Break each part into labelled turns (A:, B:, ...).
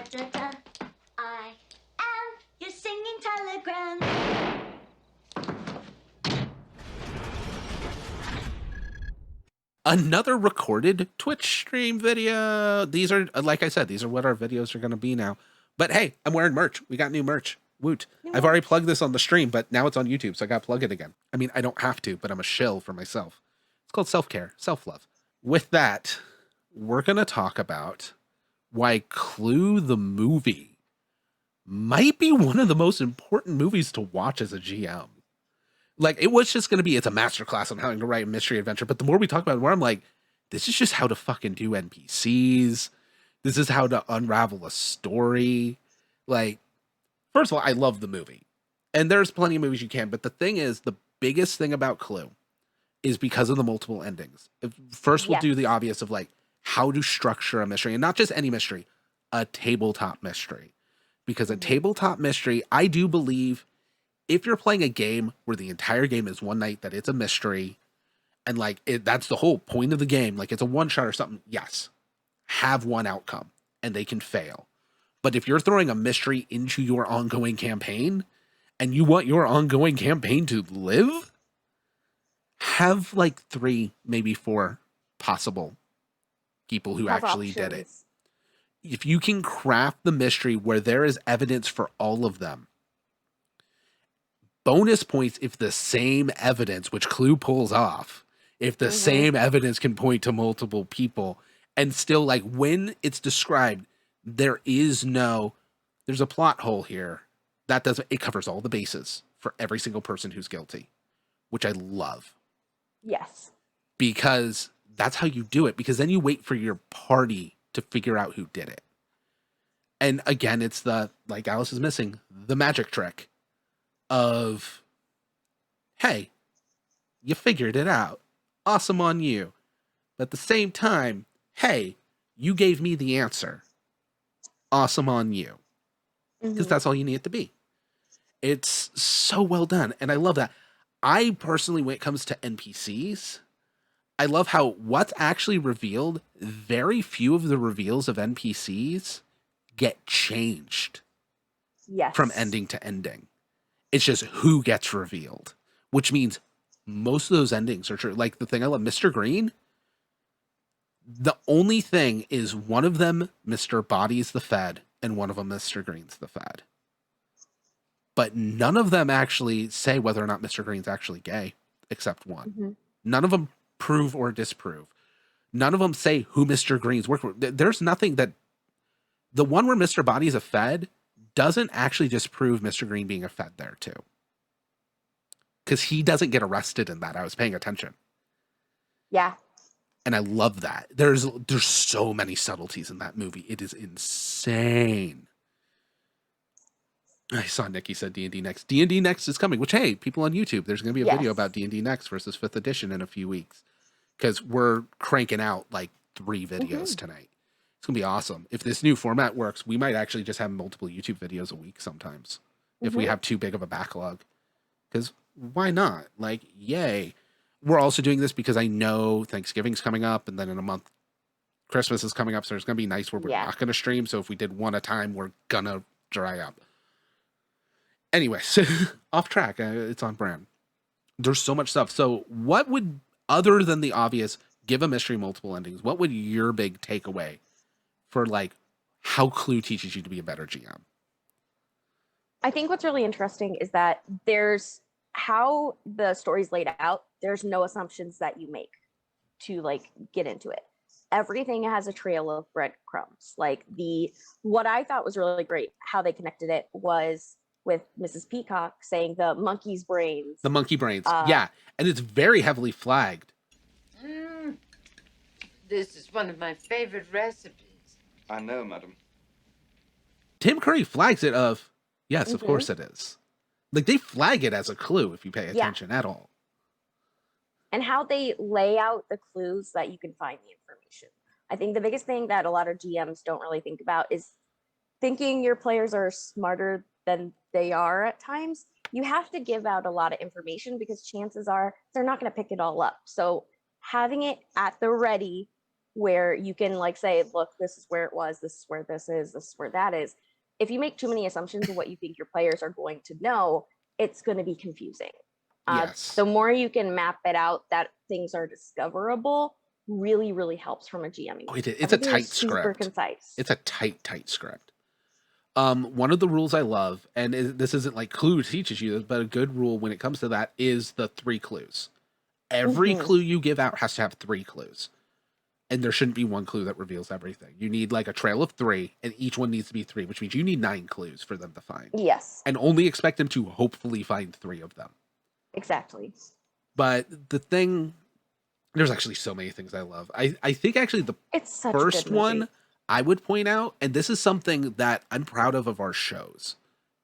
A: da. I am your singing telegram.
B: Another recorded Twitch stream video. These are, like I said, these are what our videos are going to be now. But hey, I'm wearing merch. We got new merch. Woot. I've already plugged this on the stream, but now it's on YouTube, so I got to plug it again. I mean, I don't have to, but I'm a shill for myself. It's called self-care, self-love. With that, we're going to talk about why Clue the movie might be one of the most important movies to watch as a GM. Like, it was just going to be, it's a masterclass on how to write a mystery adventure. But the more we talk about it, the more I'm like, this is just how to fucking do NPCs. This is how to unravel a story. Like, first of all, I love the movie. And there's plenty of movies you can. But the thing is, the biggest thing about Clue is because of the multiple endings. First, we'll do the obvious of like how to structure a mystery. And not just any mystery, a tabletop mystery. Because a tabletop mystery, I do believe, if you're playing a game where the entire game is one night, that it's a mystery, and like that's the whole point of the game, like it's a one shot or something, yes, have one outcome and they can fail. But if you're throwing a mystery into your ongoing campaign and you want your ongoing campaign to live, have like 3, maybe 4 possible people who actually did it. If you can craft the mystery where there is evidence for all of them, bonus points if the same evidence, which Clue pulls off, if the same evidence can point to multiple people, and still, like, when it's described, there's a plot hole here. It covers all the bases for every single person who's guilty, which I love.
C: Yes.
B: Because that's how you do it, because then you wait for your party to figure out who did it. And again, it's like Alice is missing, the magic trick of, hey, you figured it out. Awesome on you. But at the same time, hey, you gave me the answer. Awesome on you. Because that's all you need it to be. It's so well done. And I love that. I personally, when it comes to NPCs, I love how what's actually revealed, very few of the reveals of NPCs get changed from ending to ending. It's just who gets revealed, which means most of those endings are true. Like the thing I love, Mr. Green, the only thing is one of them, Mr. Body's the Fed, and one of them, Mr. Green's the Fed. But none of them actually say whether or not Mr. Green's actually gay, except one. None of them prove or disprove. None of them say who Mr. Green's work for. There's nothing that... The one where Mr. Body's a Fed doesn't actually disprove Mr. Green being a Fed there too. Because he doesn't get arrested in that. I was paying attention.
C: Yeah.
B: And I love that. There's so many subtleties in that movie. It is insane. I saw Nikki said D&D Next. D&D Next is coming, which, hey, people on YouTube, there's going to be a video about D&D Next versus 5th edition in a few weeks. Because we're cranking out like 3 videos tonight. It's going to be awesome. If this new format works, we might actually just have multiple YouTube videos a week sometimes. If we have too big of a backlog. Because why not? Like, yay. We're also doing this because I know Thanksgiving's coming up, and then in a month, Christmas is coming up, so it's going to be nice where we're not going to stream. So if we did one at a time, we're going to dry up. Anyways, off track. It's on brand. There's so much stuff. So what would, other than the obvious, give a mystery multiple endings, what would your big takeaway for like how Clue teaches you to be a better GM?
C: I think what's really interesting is that there's how the story's laid out. There's no assumptions that you make to like get into it. Everything has a trail of breadcrumbs. Like what I thought was really great, how they connected it was with Mrs. Peacock saying the monkey's brains.
B: The monkey brains. Yeah. And it's very heavily flagged.
D: This is one of my favorite recipes.
E: I know, madam.
B: Tim Curry flags it of, yes, of course it is. Like, they flag it as a clue if you pay attention at all.
C: And how they lay out the clues that you can find the information. I think the biggest thing that a lot of GMs don't really think about is thinking your players are smarter than they are at times. You have to give out a lot of information because chances are they're not going to pick it all up. So having it at the ready where you can like say, look, this is where it was, this is where this is where that is. If you make too many assumptions of what you think your players are going to know, it's going to be confusing.
B: Yes.
C: The more you can map it out that things are discoverable, really, really helps from a GM.
B: Oh, it's a tight
C: super
B: script.
C: concise.
B: It's a tight script. One of the rules I love, and this isn't like Clue teaches you this, but a good rule when it comes to that is the 3 clues. Every clue you give out has to have 3 clues. And there shouldn't be one clue that reveals everything. You need like a trail of 3, and each one needs to be 3, which means you need 9 clues for them to find.
C: Yes.
B: And only expect them to hopefully find 3 of them.
C: Exactly.
B: But there's actually so many things I love. I think actually the first one I would point out, and this is something that I'm proud of our shows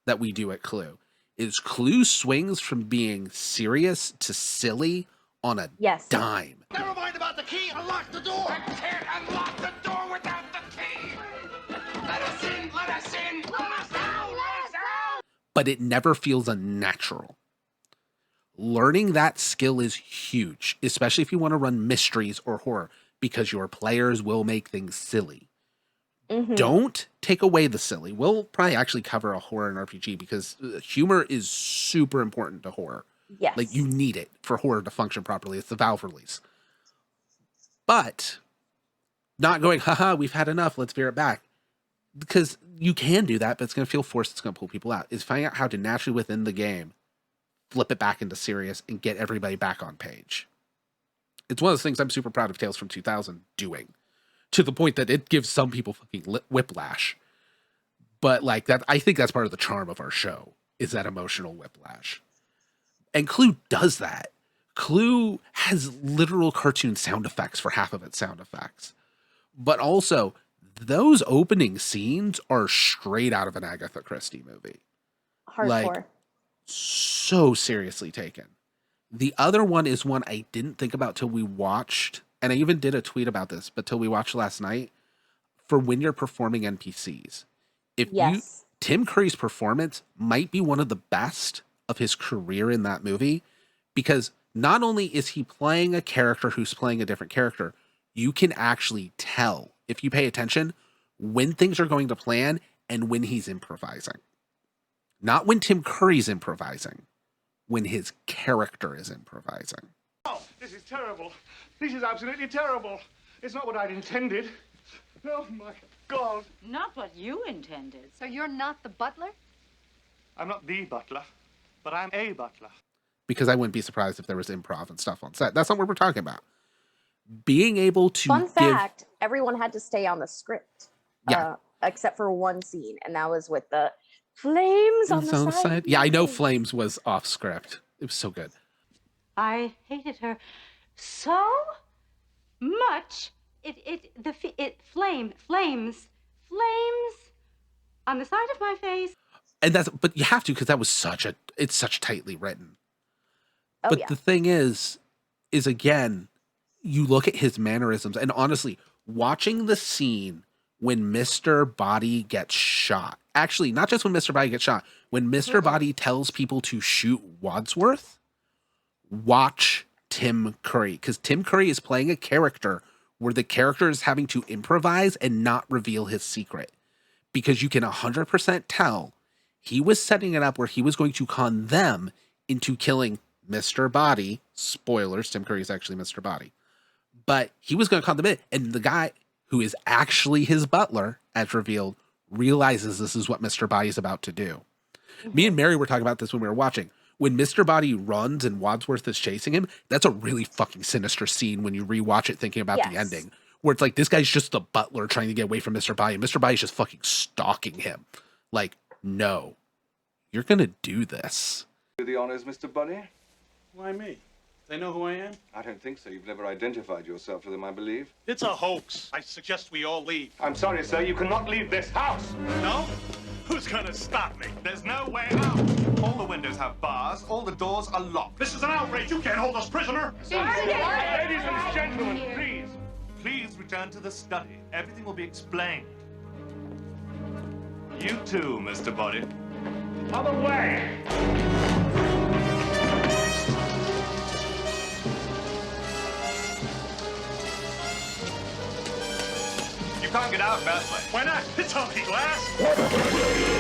B: that we do at Clue, is Clue swings from being serious to silly on a dime.
E: Never mind about the key, unlock the door! I can't unlock the door without the key! Let us in, let us in, let us out, let us out!
B: But it never feels unnatural. Learning that skill is huge, especially if you want to run mysteries or horror, because your players will make things silly. Don't take away the silly. We'll probably actually cover a horror and RPG because humor is super important to horror.
C: Yes.
B: Like you need it for horror to function properly. It's the valve release. But not going, haha, we've had enough, let's veer it back. Because you can do that, but it's going to feel forced. It's going to pull people out. Is finding out how to naturally within the game flip it back into serious and get everybody back on page. It's one of those things I'm super proud of Tales from 2000 doing, to the point that it gives some people fucking whiplash. But like that, I think that's part of the charm of our show, is that emotional whiplash. And Clue does that. Clue has literal cartoon sound effects for half of its sound effects. But also, those opening scenes are straight out of an Agatha Christie movie.
C: Hardcore.
B: Like, so seriously taken. The other one is one I didn't think about till we watched, and I even did a tweet about this, but till we watched last night, for when you're performing NPCs. Tim Curry's performance might be one of the best of his career in that movie, because not only is he playing a character who's playing a different character, you can actually tell, if you pay attention, when things are going to plan and when he's improvising. Not when Tim Curry's improvising, when his character is improvising.
E: Oh, this is terrible. This is absolutely terrible. It's not what I'd intended. Oh my God.
F: Not what you intended.
G: So you're not the butler?
E: I'm not the butler, but I'm a butler.
B: Because I wouldn't be surprised if there was improv and stuff on set. That's not what we're talking about. Being able to
C: Fun fact, everyone had to stay on the script.
B: Yeah.
C: Except for one scene, and that was with the flames on the side.
B: Yeah, I know Flames was off script. It was so good.
F: I hated her so much. Flames on the side of my face.
B: And but you have to, because that was it's such tightly written.
C: Oh,
B: but
C: yeah.
B: the thing is again, you look at his mannerisms, and honestly, watching the scene when Mr. Body gets shot. Actually, not just when Mr. Body gets shot, when Mr. Body tells people to shoot Wadsworth, watch Tim Curry. Because Tim Curry is playing a character where the character is having to improvise and not reveal his secret. Because you can 100% tell he was setting it up where he was going to con them into killing Mr. Body. Spoilers, Tim Curry is actually Mr. Body. But he was going to con them in, and the guy who is actually his butler, as revealed, realizes this is what Mr. Body is about to do. Me and Mary were talking about this when we were watching. When Mr. Body runs and Wadsworth is chasing him, that's a really fucking sinister scene when you rewatch it thinking about the ending. Where it's like, this guy's just the butler trying to get away from Mr. Body, and Mr. Body's just fucking stalking him. Like, no. You're gonna do this.
H: Do the honors, Mr. Body?
I: Why me? They know who I am?
H: I don't think so. You've never identified yourself to them, I believe.
I: It's a hoax. I suggest we all leave.
E: I'm sorry, sir. You cannot leave this house.
I: No? Who's gonna stop me? There's no way out.
J: All the windows have bars. All the doors are locked.
I: This is an outrage. You can't hold us prisoner.
E: Ladies and gentlemen, please.
J: Please return to the study. Everything will be explained. You too, Mr. Body.
E: Other way.
J: knock it out, Bethlehem.
I: Why not? It's only glass.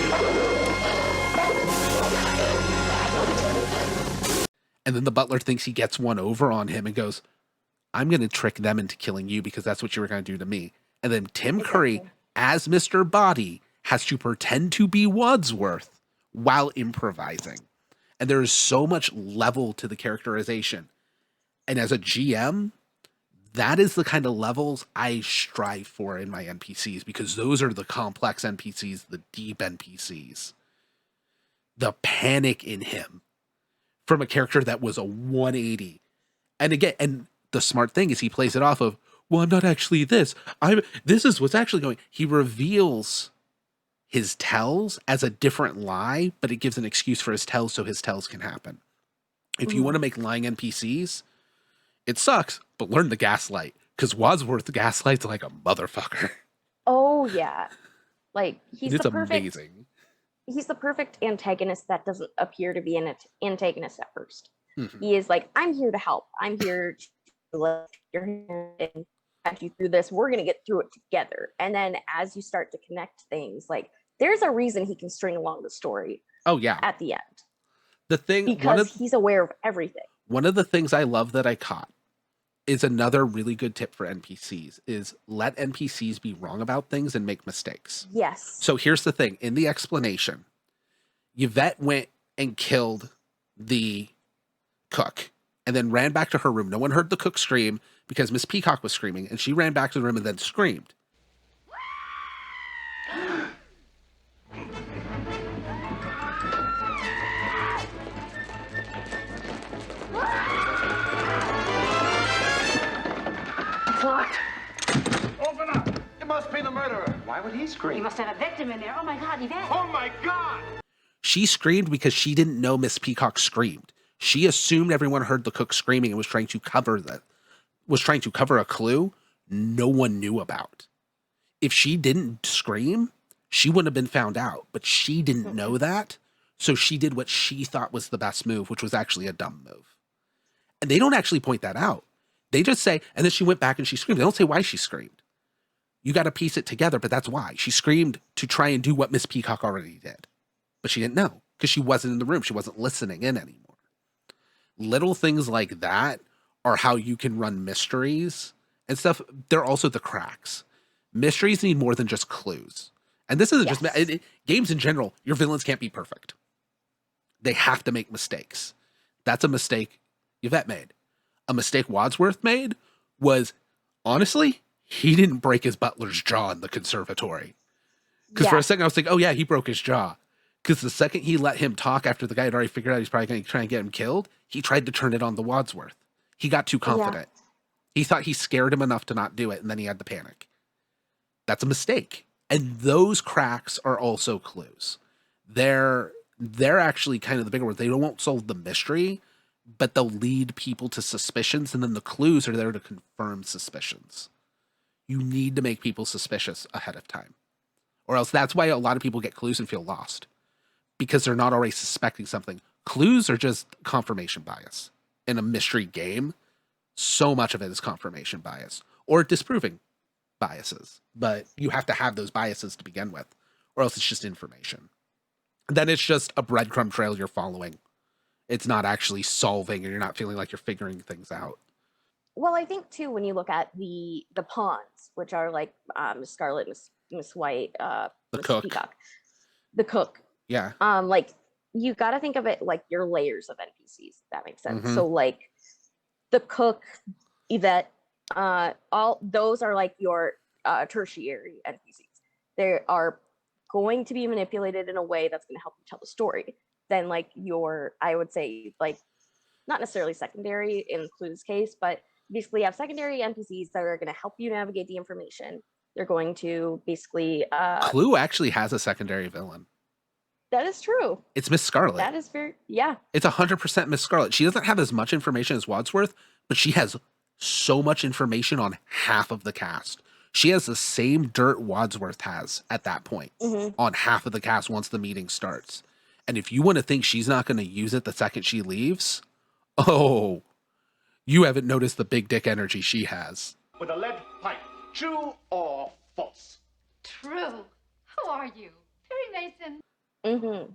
B: And then the butler thinks he gets one over on him and goes, I'm going to trick them into killing you because that's what you were going to do to me. And then Tim Curry, as Mr. Body, has to pretend to be Wadsworth while improvising. And there is so much level to the characterization. And as a GM, that is the kind of levels I strive for in my NPCs, because those are the complex NPCs, the deep NPCs. The panic in him from a character that was a 180. And again, and the smart thing is he plays it off of, well, I'm not actually this. This is what's actually going. He reveals his tells as a different lie, but it gives an excuse for his tells so his tells can happen. If you want to make lying NPCs, it sucks, but learn the gaslight, because Wadsworth gaslights like a motherfucker.
C: Oh yeah, like he's
B: It's
C: the perfect.
B: amazing.
C: He's the perfect antagonist that doesn't appear to be an antagonist at first.
B: Mhm.
C: He is like, I'm here to help. I'm here to let your hand and guide you through this. We're gonna get through it together. And then as you start to connect things, like there's a reason he can string along the story
B: Oh yeah.
C: at the end
B: The thing,
C: because he's aware of everything.
B: one of the things I love that I caught is another really good tip for NPCs is let NPCs be wrong about things and make mistakes.
C: Yes.
B: So here's the thing. In the explanation, Yvette went and killed the cook and then ran back to her room. No one heard the cook scream because Miss Peacock was screaming, and she ran back to the room and then screamed.
E: What? Open up! It must be the murderer. Why would he
F: You
E: scream?
F: must have a victim in there. Oh my God, Yvette.
E: Oh my God!
B: She screamed because she didn't know Miss Peacock screamed. She assumed everyone heard the cook screaming and was trying to cover a clue no one knew about. If she didn't scream, she wouldn't have been found out, but she didn't know that. So she did what she thought was the best move, which was actually a dumb move. And they don't actually point that out. They just say, and then she went back and she screamed. They don't say why she screamed. You got to piece it together, but that's why. She screamed to try and do what Miss Peacock already did. But she didn't know because she wasn't in the room. She wasn't listening in anymore. Little things like that are how you can run mysteries and stuff. They're also the cracks. Mysteries need more than just clues. And this isn't just games in general. Your villains can't be perfect. They have to make mistakes. That's a mistake Yvette made. A mistake Wadsworth made was, honestly, he didn't break his butler's jaw in the conservatory. Because for a second I was like, oh yeah, he broke his jaw. Because the second he let him talk after the guy had already figured out he's probably going to try and get him killed, he tried to turn it on the Wadsworth. He got too confident. He thought he scared him enough to not do it, and then he had the panic. That's a mistake. And those cracks are also clues. They're actually kind of the bigger ones. They won't solve the mystery, but they'll lead people to suspicions, and then the clues are there to confirm suspicions. You need to make people suspicious ahead of time. Or else that's why a lot of people get clues and feel lost. Because they're not already suspecting something. Clues are just confirmation bias. In a mystery game, so much of it is confirmation bias. Or disproving biases. But you have to have those biases to begin with. Or else it's just information. Then it's just a breadcrumb trail you're following. It's not actually solving, and you're not feeling like you're figuring things out.
C: Well, I think too, when you look at the pawns, which are like Miss Scarlet, Miss White,
B: The
C: Miss
B: cook.
C: Peacock, the cook.
B: Yeah.
C: Like you got to think of it like your layers of NPCs. If that makes sense.
B: Mhm.
C: So like the cook, Yvette, all those are like your tertiary NPCs. They are going to be manipulated in a way that's going to help you tell the story. Then like I would say like not necessarily secondary in Clue's case, but basically you have secondary NPCs that are going to help you navigate the information. They're going to basically
B: Clue actually has a secondary villain.
C: that is true.
B: It's Miss Scarlet.
C: That is very
B: It's 100% Miss Scarlet. She doesn't have as much information as Wadsworth, but she has so much information on half of the cast. She has the same dirt Wadsworth has at that point on half of the cast once the meeting starts. And if you want to think she's not going to use it the second she leaves, oh, you haven't noticed the big dick energy she has.
I: With a lead pipe. True or false.
G: True. How are you? Very nice and
C: Mm-hmm.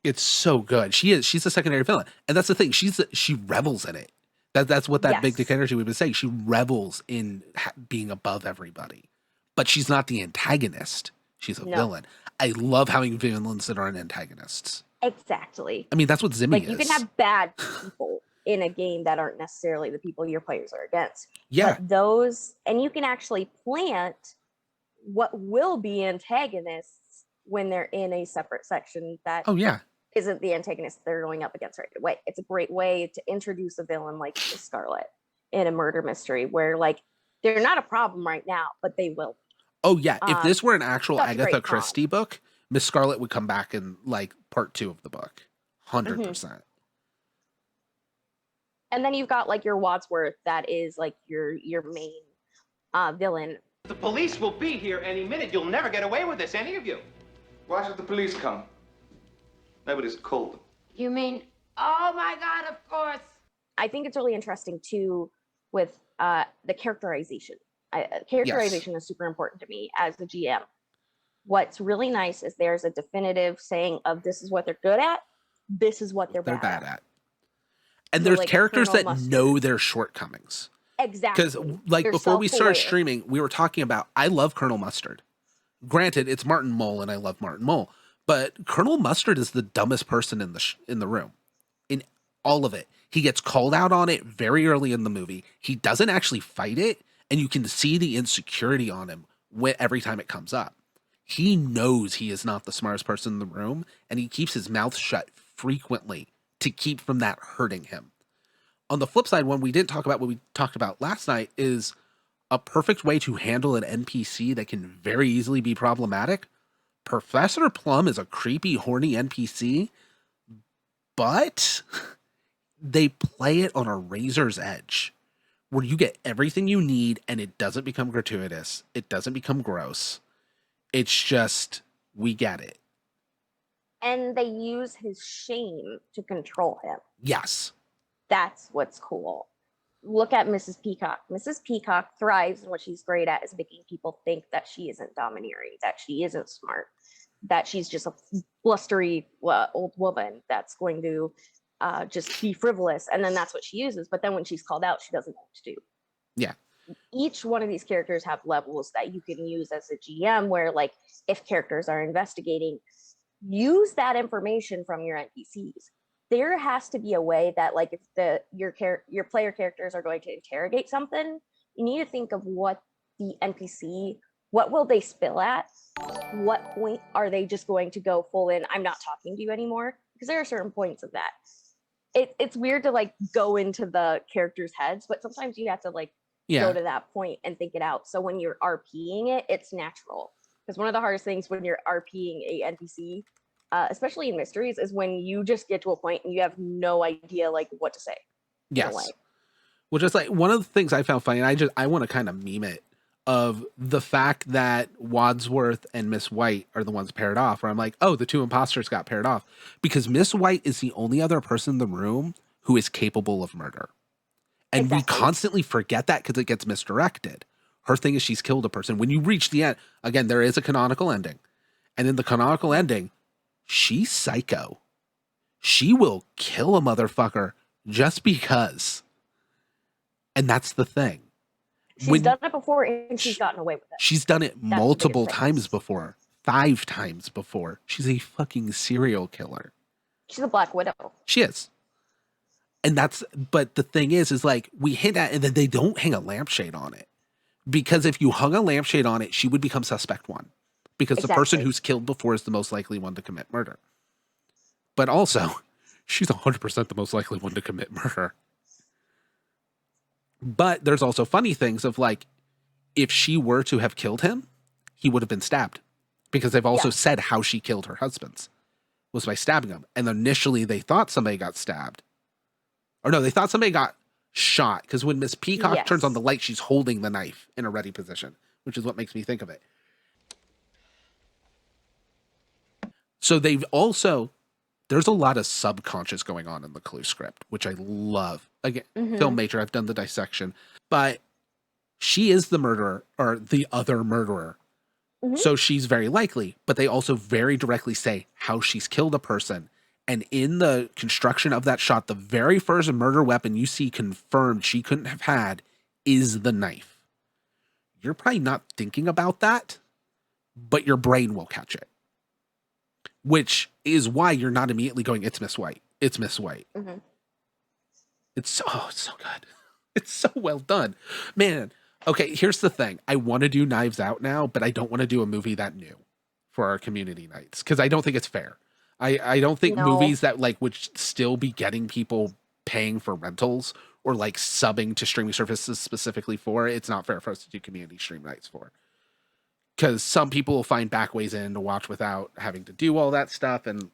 B: It's so good. She's a secondary villain. And that's the thing. She revels in it. That's what that big dick
C: Yes.
B: energy we've been saying. She revels in being above everybody. But she's not the antagonist. She's a
C: No.
B: villain. I love having villains that aren't antagonists.
C: Exactly.
B: I mean, that's what Zimmy
C: Like
B: is.
C: you can have bad people in a game that aren't necessarily the people your players are against.
B: Yeah.
C: But those, and you can actually plant what will be antagonists when they're in a separate section that
B: Oh, yeah.
C: isn't the antagonist they're going up against right away. It's a great way to introduce a villain like Scarlet in a murder mystery where like they're not a problem right now, but they will.
B: Oh, yeah. If this were an actual
C: such a great
B: Agatha
C: con.
B: Christie book, Miss Scarlet would come back in like part 2 of the book. 100%. percent
C: And then you've got like your Wadsworth that is like your main villain.
K: The police will be here any minute. You'll never get away with this, any of you.
H: Why should the police come? Nobody's called them.
G: you mean, oh my God, of course.
C: I think it's really interesting too with the characterization. Characterization is super important to me as a GM. What's really nice is there's a definitive saying of this is what they're good at, this is what they're bad at.
B: And
C: So,
B: there's
C: like,
B: characters that
C: Colonel Mustard.
B: know their shortcomings.
C: Exactly.
B: Because like
C: They're
B: before we started
C: self-aware.
B: streaming, we were talking about I love Colonel Mustard. Granted, it's Martin Mull, and I love Martin Mull, but Colonel Mustard is the dumbest person in the room, in all of it. He gets called out on it very early in the movie. He doesn't actually fight it, and you can see the insecurity on him every time it comes up. He knows he is not the smartest person in the room, and he keeps his mouth shut frequently to keep from that hurting him. On the flip side, one we didn't talk about, what we talked about last night, is a perfect way to handle an NPC that can very easily be problematic. Professor Plum is a creepy, horny NPC, but they play it on a razor's edge where you get everything you need and it doesn't become gratuitous. It doesn't become gross. It's just, we get it.
C: And they use his shame to control him.
B: Yes.
C: That's what's cool. Look at Mrs. Peacock. Mrs. Peacock thrives, and what she's great at is making people think that she isn't domineering, that she isn't smart, that she's just a blustery old woman that's going to just be frivolous. And then that's what she uses. But then when she's called out, she doesn't know what to do.
B: Yeah.
C: Each one of these characters have levels that you can use as a GM where, like, if characters are investigating, use that information from your NPCs. There has to be a way that, like, if your player characters are going to interrogate something, you need to think of what the NPC, what will they spill at? What point are they just going to go full in, I'm not talking to you anymore? Because there are certain points of that. It's weird to like go into the characters' heads, but sometimes you have to like go to that point and think it out. So when you're RPing it, it's natural. Because one of the hardest things when you're RPing a NPC, especially in mysteries, is when you just get to a point and you have no idea like what to say.
B: Yes. Which is like one of the things I found funny, and I want to kind of meme it, of the fact that Wadsworth and Miss White are the ones paired off, where I'm like, oh, the two imposters got paired off. Because Miss White is the only other person in the room who is capable of murder. And we constantly forget that because it gets misdirected. Her thing is she's killed a person. When you reach the end, again, there is a canonical ending. And in the canonical ending, she's psycho. She will kill a motherfucker just because. And that's the thing.
C: She's done it before and she's gotten away with it.
B: She's done it multiple times before. 5 times before. She's a fucking serial killer.
C: She's a Black Widow.
B: She is. And but the thing is like, we hint at, and then they don't hang a lampshade on it. Because if you hung a lampshade on it, she would become suspect 1. Because the person who's killed before is the most likely one to commit murder. But also, she's 100% the most likely one to commit murder. But there's also funny things of like, if she were to have killed him, he would have been stabbed. Because they've also said how she killed her husbands was by stabbing him. And initially they thought somebody got stabbed. Or no, they thought somebody got shot. Because when Miss Peacock turns on the light, she's holding the knife in a ready position, which is what makes me think of it. So they've also, there's a lot of subconscious going on in the Clue script, which I love. Again, film major, I've done the dissection. But she is the murderer or the other murderer.
C: Mhm.
B: So she's very likely, but they also very directly say how she's killed a person. And in the construction of that shot, the very first murder weapon you see confirmed she couldn't have had is the knife. You're probably not thinking about that, but your brain will catch it. Which is why you're not immediately going, it's Miss White. It's Miss White.
C: Mhm.
B: It's so good. It's so well done. Man, okay, here's the thing. I want to do Knives Out now, but I don't want to do a movie that new for our community nights because I don't think it's fair. I don't think
C: No.
B: movies that like would still be getting people paying for rentals or like subbing to streaming services specifically for it's not fair for us to do community stream nights for. Because some people will find back ways in to watch without having to do all that stuff. And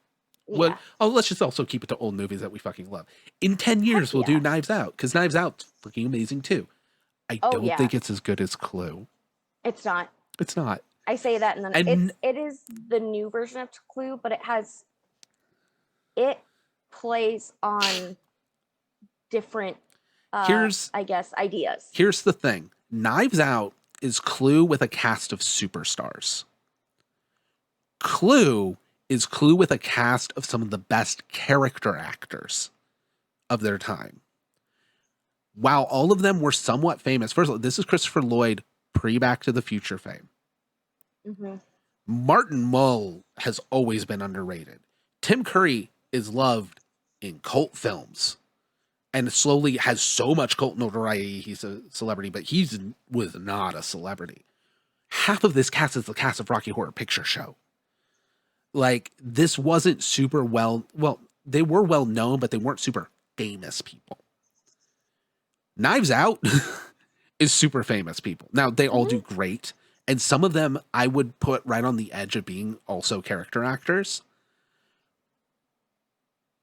C: Yeah.
B: let's just also keep it to old movies that we fucking love. In 10 years, we'll do
C: yeah.
B: Knives Out because Knives Out's freaking amazing too. I
C: Oh,
B: don't
C: yeah.
B: think it's as good as Clue.
C: It's not.
B: It's not.
C: I say that, and then
B: And-
C: it is the new version of Clue, but it plays on different, I guess, ideas.
B: Here's the thing. Knives Out is Clue with a cast of superstars. Clue is Clue with a cast of some of the best character actors of their time. While all of them were somewhat famous, first of all, this is Christopher Lloyd pre-Back to the Future fame.
C: Mhm.
B: Martin Mull has always been underrated. Tim Curry is loved in cult films and slowly has so much cult notoriety. He's a celebrity, but was not a celebrity. Half of this cast is the cast of Rocky Horror Picture Show. Like, this wasn't super well, they were well known, but they weren't super famous people. Knives Out is super famous people. Now, they all do great. And some of them I would put right on the edge of being also character actors.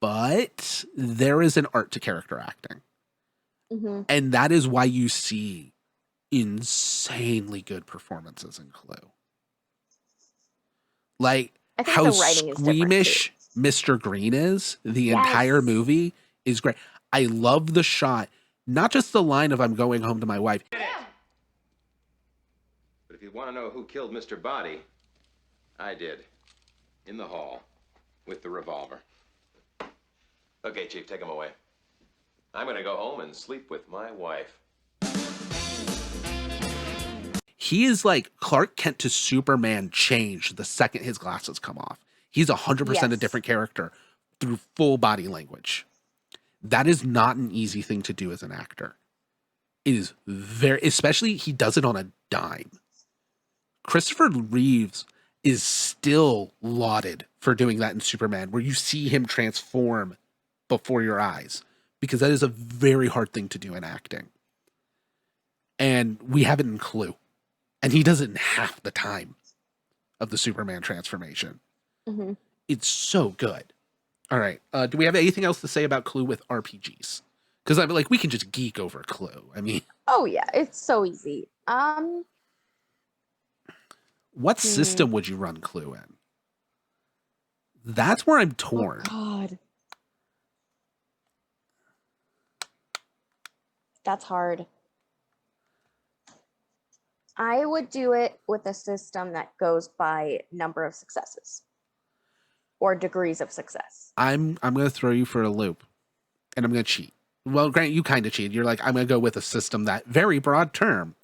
B: But there is an art to character acting.
C: Mhm.
B: And that is why you see insanely good performances in Clue. Like,
C: I think
B: how
C: the writing is different,
B: squeamish Mr. Green is, the
C: Yes.
B: entire movie is great. I love the shot, not just the line of I'm going home to my wife.
H: But if you want to know who killed Mr. Body, I did. In the hall. With the revolver. Okay, Chief, take him away. I'm gonna go home and sleep with my wife.
B: He is like Clark Kent to Superman changed the second his glasses come off. He's 100% a
C: Yes.
B: different character through full body language. That is not an easy thing to do as an actor. It is especially he does it on a dime. Christopher Reeves is still lauded for doing that in Superman, where you see him transform before your eyes, because that is a very hard thing to do in acting. And we have it in Clue. And he does it in half the time of the Superman transformation.
C: Mhm.
B: It's so good. All right. Do we have anything else to say about Clue with RPGs? Because I'm like, we can just geek over Clue. I mean,
C: Oh yeah, it's so easy.
B: what system would you run Clue in? That's where I'm torn.
C: Oh God, that's hard. I would do it with a system that goes by number of successes or degrees of success.
B: I'm going to throw you for a loop, and I'm going to cheat. Well, Grant, you kind of cheated. You're like, I'm going to go with a system that very broad term.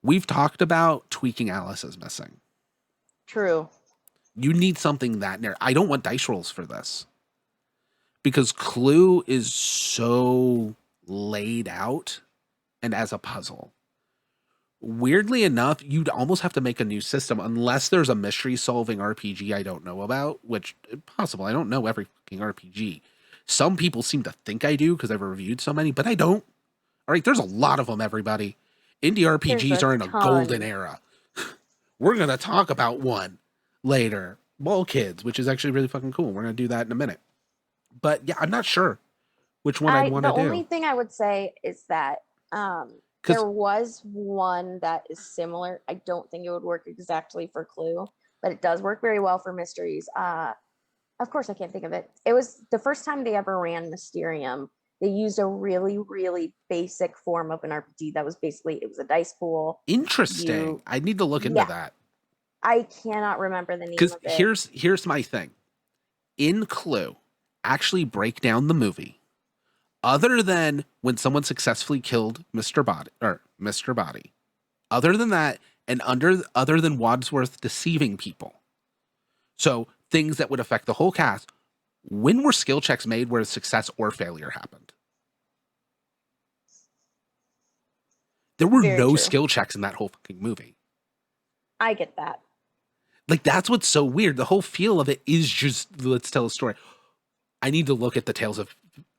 B: We've talked about tweaking Alice as missing.
C: True.
B: You need something that narrow. I don't want dice rolls for this because Clue is so laid out and as a puzzle. Weirdly enough, you'd almost have to make a new system unless there's a mystery solving RPG I don't know about, which possible. I don't know every fucking RPG. Some people seem to think I do because I've reviewed so many, but I don't. All right, there's a lot of them, everybody. Indie RPGs
C: There's a
B: are in a
C: ton.
B: golden era. We're going to talk about one later. Ball Kids, which is actually really fucking cool. We're going to do that in a minute. But yeah, I'm not sure which one I'd want to
C: The
B: do.
C: only thing I would say is that there was one that is similar. I don't think it would work exactly for Clue, but it does work very well for mysteries. Of course, I can't think of it. It was the first time they ever ran Mysterium. They used a really, really basic form of an RPG that was basically, it was a dice pool.
B: Interesting. I need to look into that.
C: I cannot remember the name
B: Because
C: of it.
B: here's my thing. In Clue, actually break down the movie. Other than when someone successfully killed Mr. Body. Other than that, and other than Wadsworth deceiving people. So things that would affect the whole cast. When were skill checks made where success or failure happened? There were
C: Very
B: no
C: true.
B: skill checks in that whole fucking movie.
C: I get that.
B: Like, that's what's so weird. The whole feel of it is just, let's tell a story. I need to look at the Tales of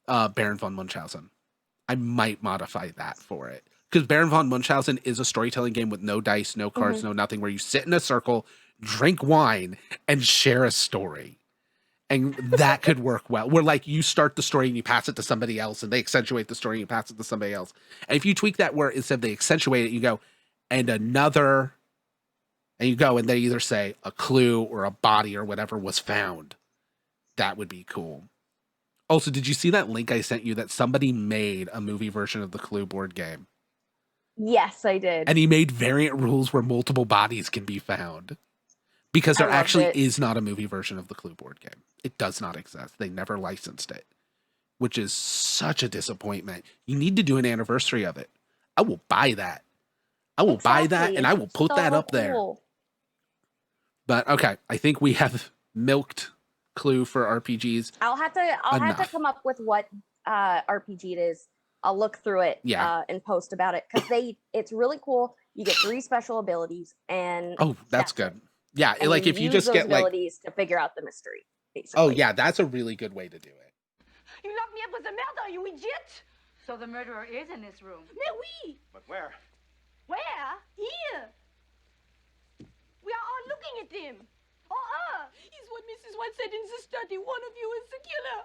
B: Baron von Munchausen. I might modify that for it. Because Baron von Munchausen is a storytelling game with no dice, no cards, no nothing, where you sit in a circle, drink wine, and share a story. And that could work well. Where, like, you start the story and you pass it to somebody else, and they accentuate the story and you pass it to somebody else. And if you tweak that where instead of they accentuate it, you go, and another... And you go and they either say a clue or a body or whatever was found. That would be cool. Also, did you see that link I sent you that somebody made a movie version of the Clue board game?
C: Yes, I did.
B: And he made variant rules where multiple bodies can be found. Because there actually is not a movie version of the Clue board game. It does not exist. They never licensed it. Which is such a disappointment. You need to do an anniversary of it. I will buy that. I will buy that and I will put that up there. But okay, I think we have milked Clue for RPGs.
C: I'll have to come up with what RPG it is. I'll look through it and post about it because it's really cool. You get 3 special abilities and
B: that's good.
C: It.
B: Yeah,
C: and
B: like if you just
C: those
B: get
C: abilities to figure out the mystery. Basically.
B: Oh yeah, that's a really good way to do it.
F: You locked me up with the murder, you idiot!
G: So the murderer is in this room.
F: Mais oui!
K: But where?
F: Where? Here! We are all looking at him. Or her. He's what Mrs. White said in the study. One of you is the killer.